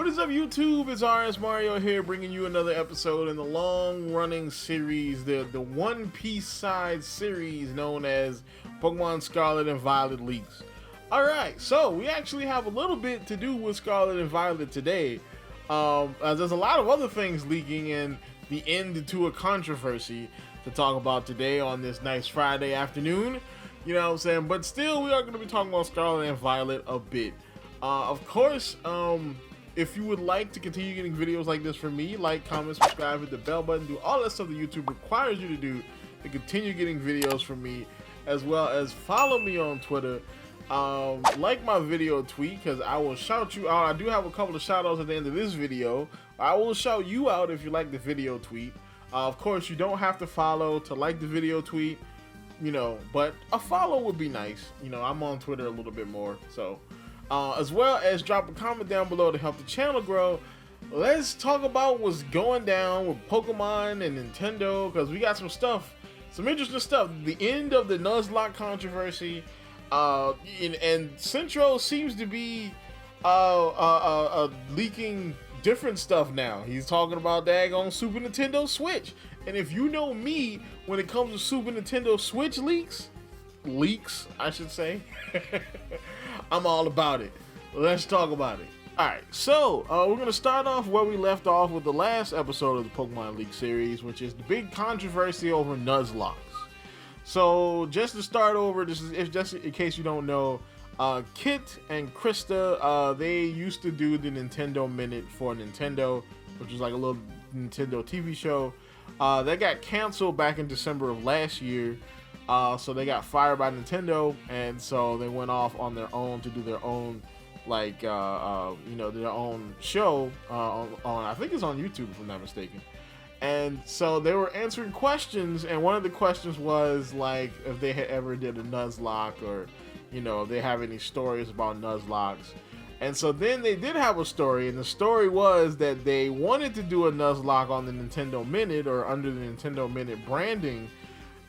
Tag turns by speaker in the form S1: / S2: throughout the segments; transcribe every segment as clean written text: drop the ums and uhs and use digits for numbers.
S1: What is up, YouTube? It's RSMario here, bringing you another episode in the long-running series, the One Piece side series known as Pokemon Scarlet and Violet leaks. Alright, so we actually have a little bit to do with Scarlet and Violet today. There's a lot of other things leaking and the end to a controversy to talk about today on this nice Friday afternoon. You know what I'm saying? But still, we are going to be talking about Scarlet and Violet a bit. Of course, if you would like to continue getting videos like this from me, like, comment, subscribe, hit the bell button, do all that stuff that YouTube requires you to do to continue getting videos from me, as well as follow me on Twitter. Like my video tweet, because I will shout you out. I do have a couple of shout outs at the end of this video. I will shout you out if you like the video tweet. Of course, you don't have to follow to like the video tweet, you know, but a follow would be nice. You know, I'm on Twitter a little bit more, so as well as drop a comment down below to help the channel grow. Let's talk about what's going down with Pokemon and Nintendo, because we got some interesting stuff. The end of the Nuzlocke controversy, and Centro seems to be leaking different stuff now. He's talking about daggone Super Nintendo Switch, and if you know me, when it comes to Super Nintendo Switch leaks, I should say, I'm all about it. Let's talk about it. Alright, so we're going to start off where we left off with the last episode of the Pokemon League series, which is the big controversy over Nuzlocke. So just to start over, just in case you don't know, Kit and Krista, they used to do the Nintendo Minute for Nintendo, which was like a little Nintendo TV show. That got canceled back in December of last year. So they got fired by Nintendo, and so they went off on their own to do their own, like, you know, their own show on I think it's on YouTube if I'm not mistaken. And so they were answering questions, and one of the questions was like if they had ever did a Nuzlocke, or, you know, if they have any stories about Nuzlocks. And so then they did have a story, and the story was that they wanted to do a Nuzlocke on the Nintendo Minute, or under the Nintendo Minute branding,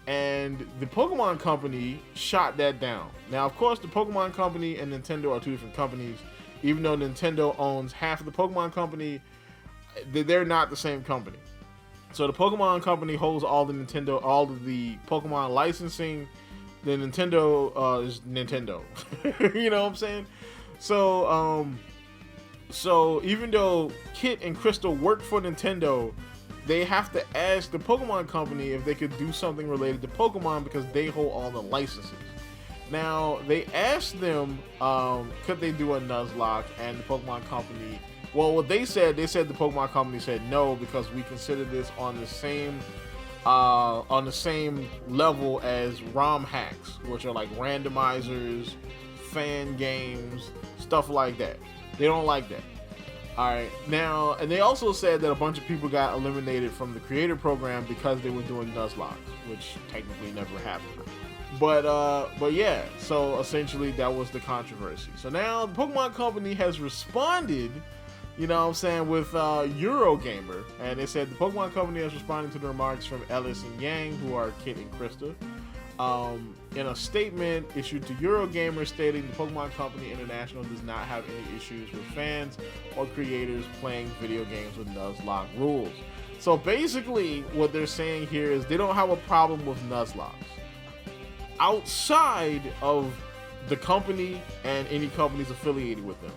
S1: and the Pokemon Company shot that down. Now, of course, the Pokemon Company and Nintendo are two different companies. Even though Nintendo owns half of the Pokemon Company, they're not the same company. So the Pokemon Company holds all of the Pokemon licensing. The Nintendo is Nintendo. You know what I'm saying? So, so even though Kit and Crystal work for Nintendo, they have to ask the Pokemon Company if they could do something related to Pokemon, because they hold all the licenses. Now, they asked them, could they do a Nuzlocke, and the Pokemon Company, well, what they said the Pokemon Company said no, because we consider this on the same level as ROM hacks, which are like randomizers, fan games, stuff like that. They don't like that. Alright, now, and they also said that a bunch of people got eliminated from the creator program because they were doing Nuzlocke, which technically never happened. But yeah, so essentially that was the controversy. So now the Pokemon Company has responded, you know what I'm saying, with Eurogamer, and they said the Pokemon Company has responded to the remarks from Ellis and Yang, who are Kit and Krista, in a statement issued to Eurogamer, stating the Pokemon Company International does not have any issues with fans or creators playing video games with Nuzlocke rules. So basically what they're saying here is they don't have a problem with Nuzlocke outside of the company and any companies affiliated with them.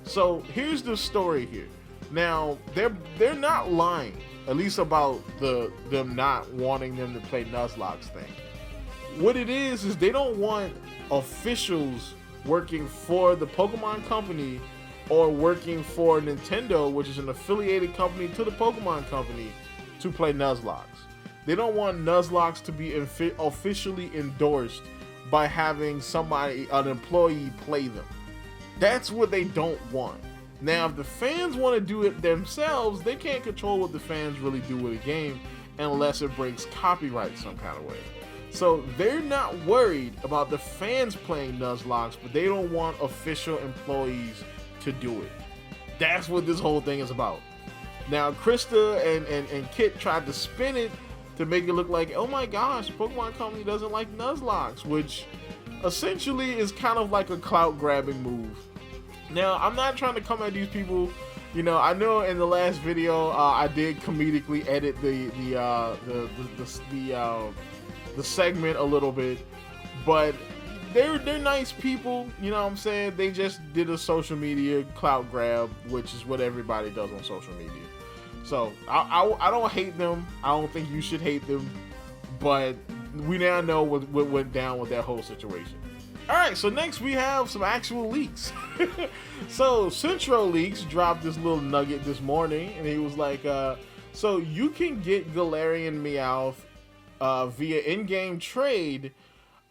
S1: So here's the story here. Now, they're not lying, at least about them not wanting them to play Nuzlocke's thing. What it is they don't want officials working for the Pokemon Company or working for Nintendo, which is an affiliated company to the Pokemon Company, to play Nuzlocke. They don't want Nuzlocke to be officially endorsed by having an employee play them. That's what they don't want. Now, if the fans want to do it themselves, they can't control what the fans really do with a game unless it breaks copyright some kind of way. So they're not worried about the fans playing Nuzlocke, but they don't want official employees to do it. That's what this whole thing is about. Now, Krista and Kit tried to spin it to make it look like, oh my gosh, the Pokemon Company doesn't like Nuzlocke, which essentially is kind of like a clout grabbing move. Now, I'm not trying to come at these people I know in the last video I did comedically edit the segment a little bit, but they're nice people. You know what I'm saying? They just did a social media clout grab, which is what everybody does on social media. So I don't hate them. I don't think you should hate them, but we now know what went down with that whole situation. All right, so next we have some actual leaks. So Centro Leaks dropped this little nugget this morning, and he was like, so you can get Galarian Meowth via in-game trade.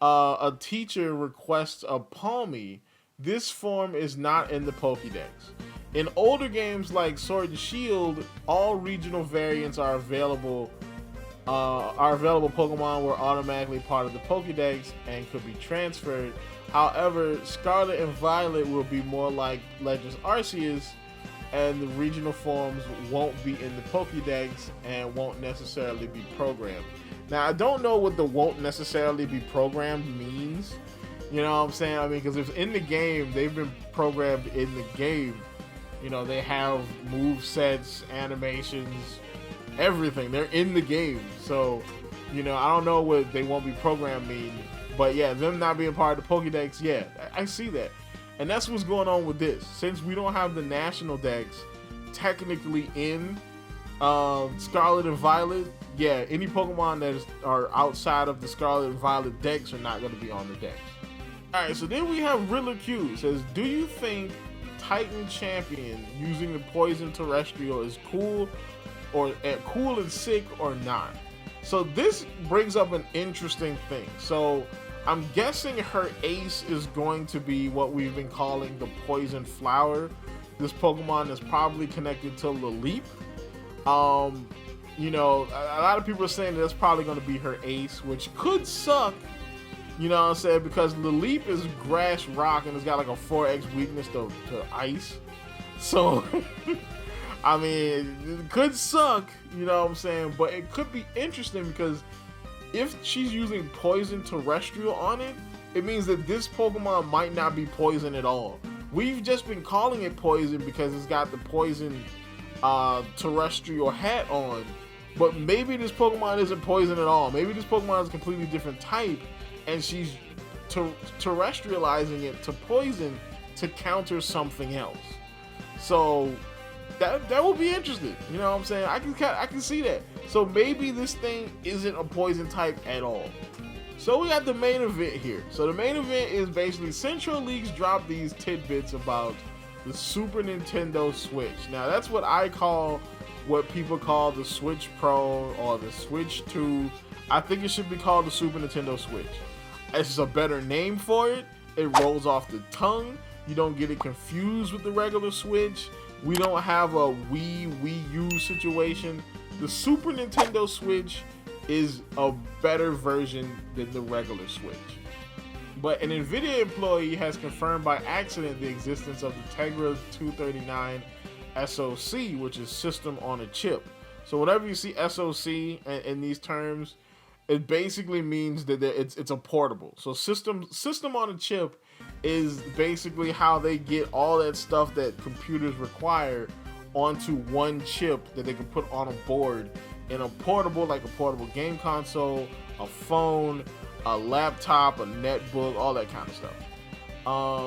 S1: A teacher requests a Palmy. This form is not in the Pokédex. In older games like Sword and Shield, all regional variants are available. Pokemon were automatically part of the Pokédex and could be transferred. However, Scarlet and Violet will be more like Legends Arceus, and the regional forms won't be in the Pokédex and won't necessarily be programmed. Now, I don't know what the won't necessarily be programmed means. You know what I'm saying? I mean, because if in the game, they've been programmed in the game. You know, they have move sets, animations, everything. They're in the game. So, I don't know what they won't be programmed mean. But yeah, them not being part of the Pokédex, yeah, I see that. And that's what's going on with this. Since we don't have the national dex technically in Scarlet and Violet, yeah, any Pokemon that are outside of the Scarlet and Violet dex are not going to be on the dex. Alright, so then we have Riddler Q. Says, do you think Titan Champion using the Poison Terrestrial is cool and sick or not? So this brings up an interesting thing. So I'm guessing her ace is going to be what we've been calling the Poison Flower. This Pokemon is probably connected to Laleep. A lot of people are saying that's probably going to be her ace, which could suck, you know what I'm saying, because Laleep is grass rock and it's got like a 4x weakness to ice. So, I mean, it could suck, you know what I'm saying, but it could be interesting because if she's using Poison Terrestrial on it, it means that this Pokemon might not be poison at all. We've just been calling it poison because it's got the Poison Terrestrial hat on, but maybe this Pokemon isn't poison at all. Maybe this Pokemon is a completely different type, and she's terrestrializing it to poison to counter something else. So that will be interesting. You know what I'm saying? I can see that. So maybe this thing isn't a poison type at all. So we got the main event here. So the main event is basically Centro Leaks dropped these tidbits about the Super Nintendo Switch. Now that's what people call the SwitchPro or the Switch 2. I think it should be called the Super Nintendo Switch. It's just a better name for it. It rolls off the tongue. You don't get it confused with the regular Switch. We don't have a Wii U situation. The Super Nintendo Switch is a better version than the regular Switch. But an Nvidia employee has confirmed by accident the existence of the Tegra 239 SoC, which is System on a Chip. So whenever you see SoC in these terms, it basically means that it's a portable. So system on a chip is basically how they get all that stuff that computers require onto one chip that they can put on a board in a portable, like a portable game console, a phone, a laptop, a netbook, all that kind of stuff.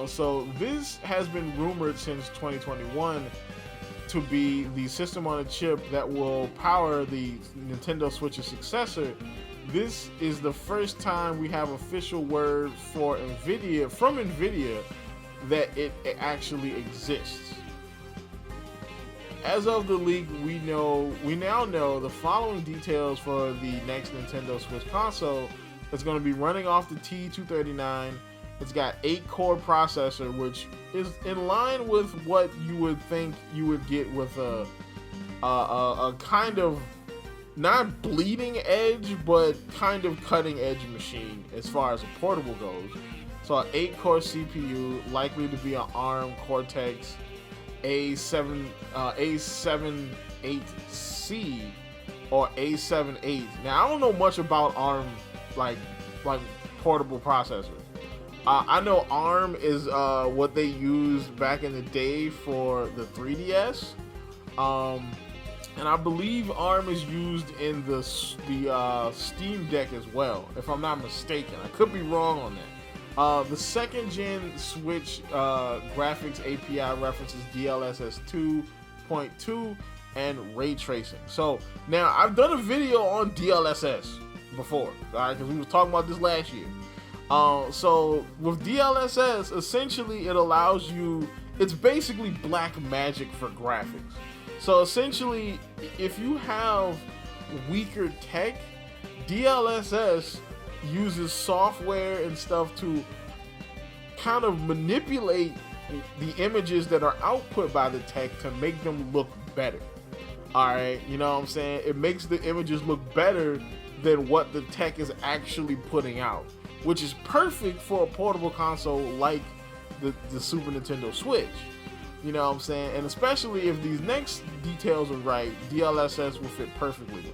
S1: So this has been rumored since 2021 to be the system on a chip that will power the Nintendo Switch's successor. This is the first time we have official word from Nvidia that it actually exists. As of the leak, we now know the following details for the next Nintendo Switch console. It's going to be running off the T239. It's got 8-core processor, which is in line with what you would think you would get with a kind of not bleeding edge, but kind of cutting edge machine as far as a portable goes. So an 8-core CPU, likely to be an ARM Cortex A78C or A78. Now I don't know much about ARM like portable processors, I know ARM is what they used back in the day for the 3DS. And I believe ARM is used in the Steam Deck as well, if I'm not mistaken. I could be wrong on that. The second gen Switch graphics API references DLSS 2.2 and ray tracing. So now I've done a video on DLSS before, alright, because we were talking about this last year. So with DLSS, essentially it allows you, it's basically black magic for graphics. So essentially, if you have weaker tech, DLSS uses software and stuff to kind of manipulate the images that are output by the tech to make them look better. Alright, you know what I'm saying? It makes the images look better than what the tech is actually putting out, which is perfect for a portable console like the Super Nintendo Switch. You know what I'm saying? And especially if these next details are right, DLSS will fit perfectly with it.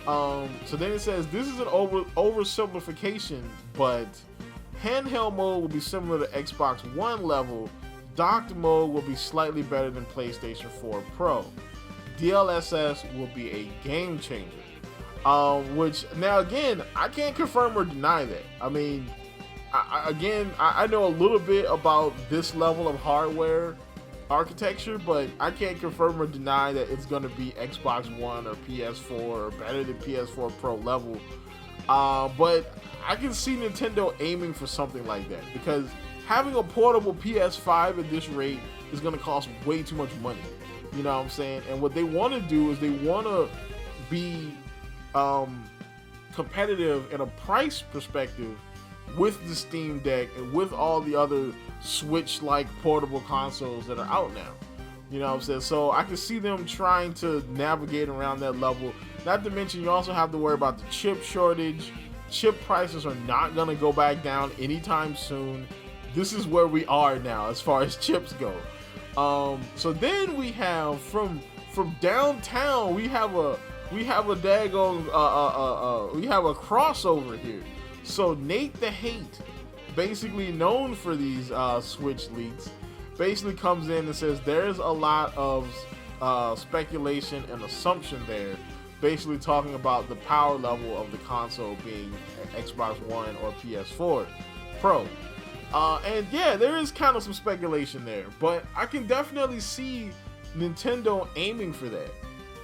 S1: So then it says, this is an oversimplification, but handheld mode will be similar to Xbox One level. Docked mode will be slightly better than PlayStation 4 Pro. DLSS will be a game changer. Which, now again, I can't confirm or deny that. I mean, I know a little bit about this level of hardware architecture, but I can't confirm or deny that it's going to be Xbox One or PS4 or better than PS4 Pro level. But I can see Nintendo aiming for something like that, because having a portable PS5 at this rate is going to cost way too much money. You know what I'm saying? And what they want to do is they want to be competitive in a price perspective with the Steam Deck and with all the other Switch-like portable consoles that are out now. You know what I'm saying? So I can see them trying to navigate around that level. Not to mention, you also have to worry about the chip shortage. Chip prices are not going to go back down anytime soon. This is where we are now as far as chips go. So then we have from downtown, we have a daggone we have a crossover here. So Nate the Hate, basically known for these Switch leaks, basically comes in and says there's a lot of speculation and assumption there, basically talking about the power level of the console being Xbox One or PS4 Pro. And yeah, there is kind of some speculation there, but I can definitely see Nintendo aiming for that.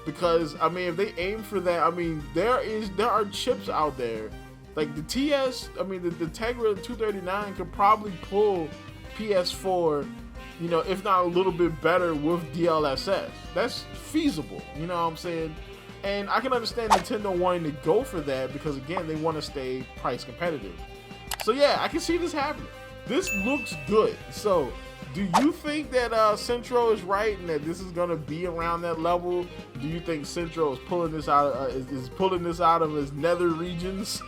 S1: Because, I mean, if they aim for that, I mean, there are chips out there. Like the TS, I mean, the Tegra 239 could probably pull PS4, you know, if not a little bit better with DLSS. That's feasible, you know what I'm saying? And I can understand Nintendo wanting to go for that because, again, they want to stay price competitive. So yeah, I can see this happening. This looks good. So, do you think that Centro is right and that this is gonna be around that level? Do you think Centro is pulling this out? Is pulling this out of his nether regions?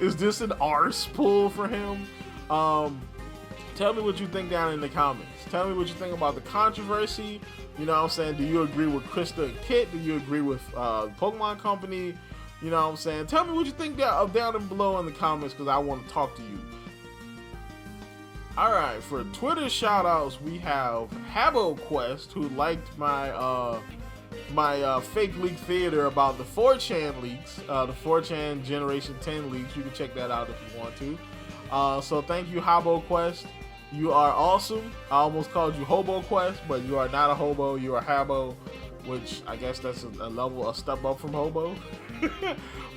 S1: Is this an arse pull for him? Tell me what you think down in the comments. Tell me what you think about the controversy. You know what I'm saying? Do you agree with Krista and Kit? Do you agree with Pokemon Company? You know what I'm saying? Tell me what you think down and below in the comments, because I want to talk to you. Alright, for Twitter shoutouts, we have HaboQuest, who liked my my fake leak theater about the 4chan leaks, the 4chan Generation 10 leaks. You can check that out if you want to. So thank you, HaboQuest. You are awesome. I almost called you HoboQuest, but you are not a hobo. You are Habo, which I guess that's a step up from hobo.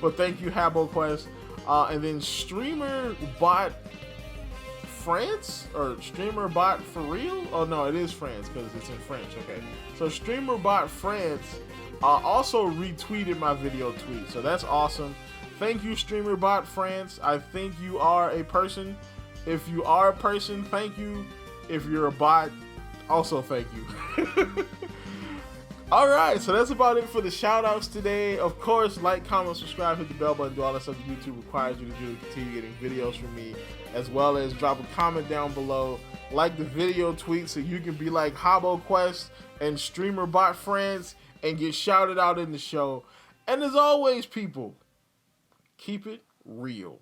S1: But thank you, HaboQuest. And then Streamer Bot France, or Streamer Bot for real? Oh no, it is France because it's in French. Okay, so Streamer Bot France also retweeted my video tweet, so that's awesome. Thank you, Streamer Bot France. I think you are a person. If you are a person, thank you. If you're a bot, also thank you. Alright, so that's about it for the shoutouts today. Of course, like, comment, subscribe, hit the bell button, do all that stuff that YouTube requires you to do to continue getting videos from me, as well as drop a comment down below, like the video tweet so you can be like HaboQuest and Streamer Bot Friends and get shouted out in the show. And as always, people, keep it real.